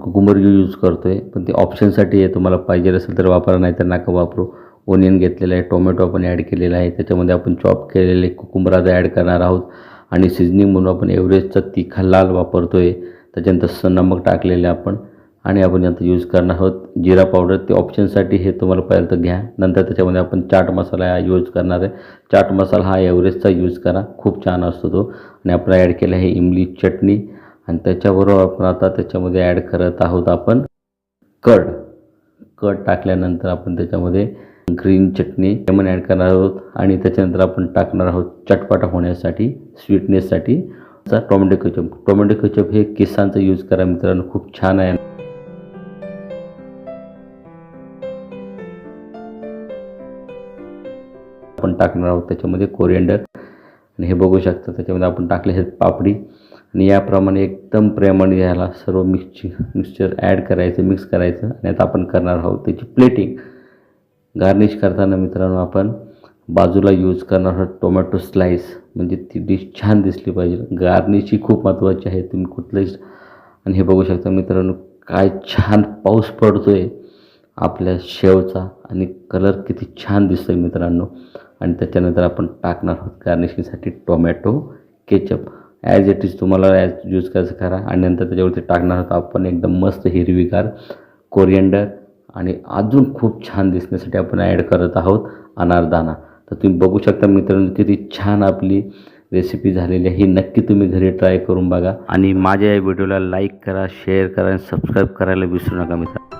Cucumber use करतो आहे, पण ते ऑप्शनसाठी आहे. तुम्हाला पाहिजे असेल तर वापरा, नाही तर नका वापरू. ओनियन घेतलेलं आहे, टोमॅटो आपण ॲड केलेला आहे, त्याच्यामध्ये आपण चॉप केलेले कुकुंबर आता ॲड करणार आहोत. आणि सीझनिंग म्हणून आपण एव्हरेस्टचा तिखा लाल वापरतो आहे. त्याच्यानंतर नमक टाकलेलं आहे आपण. आणि आपण आता यूज करणार आहोत जिरा पावडर. ते ऑप्शनसाठी हे तुम्हाला पाहिजे तर घ्या. नंतर त्याच्यामध्ये आपण चाट मसाला यूज करणार आहे. चाट मसाला हा एव्हरेस्टचा यूज करा, खूप छान असतो तो. आणि आपण ॲड केलं आहे इमली चटणी. आणि त्याच्याबरोबर आपण आता त्याच्यामध्ये ॲड करत आहोत आपण कढ टाकल्यानंतर आपण त्याच्यामध्ये ग्रीन चटणी लेमन ॲड करणार आहोत. आणि त्याच्यानंतर आपण टाकणार आहोत चटपटा होण्यासाठी, स्वीटनेससाठी टोमॅटो केचप. टोमॅटो केचप हे केसांचा यूज करा मित्रांनो, खूप छान आहे. आपण टाकणार आहोत त्याच्यामध्ये कोरिएंडर. आणि हे बघू शकता त्याच्यामध्ये आपण टाकले आहेत पापडी. आणि याप्रमाणे एकदम प्रेमाने याला सर्व मिक्सचर ॲड करायचं, मिक्स करायचं. आणि आता आपण करणार आहोत त्याची प्लेटिंग. गार्निश करताना मित्रांनो आपण बाजूला यूज करणार आहोत टोमॅटो स्लाईस, म्हणजे ती डिश छान दिसली पाहिजे. गार्निश ही खूप महत्त्वाची आहे. तुम्ही कुठलंही. आणि हे बघू शकता मित्रांनो काय छान पाऊस पडतो आहे आपल्या शेवचा, आणि कलर किती छान दिसतोय मित्रांनो. आणि त्याच्यानंतर आपण टाकणार आहोत गार्निशिंगसाठी tomato ketchup. As it is तुम्हाला यूज करायचं करा. आणि नंतर त्याच्यावरती टाकणार आहोत आपण एकदम मस्त हिरवीगार कोरिएंडर. आणि अजून खूप छान दिसण्यासाठी आपण ॲड करत आहोत अनारदाना. तर तुम्ही बघू शकता मित्रांनो किती छान आपली रेसिपी झालेली आहे. ही नक्की तुम्ही घरी ट्राय करून बघा. आणि माझ्या या व्हिडिओला लाईक करा, शेअर करा आणि सबस्क्राईब करायला विसरू नका मित्रांनो.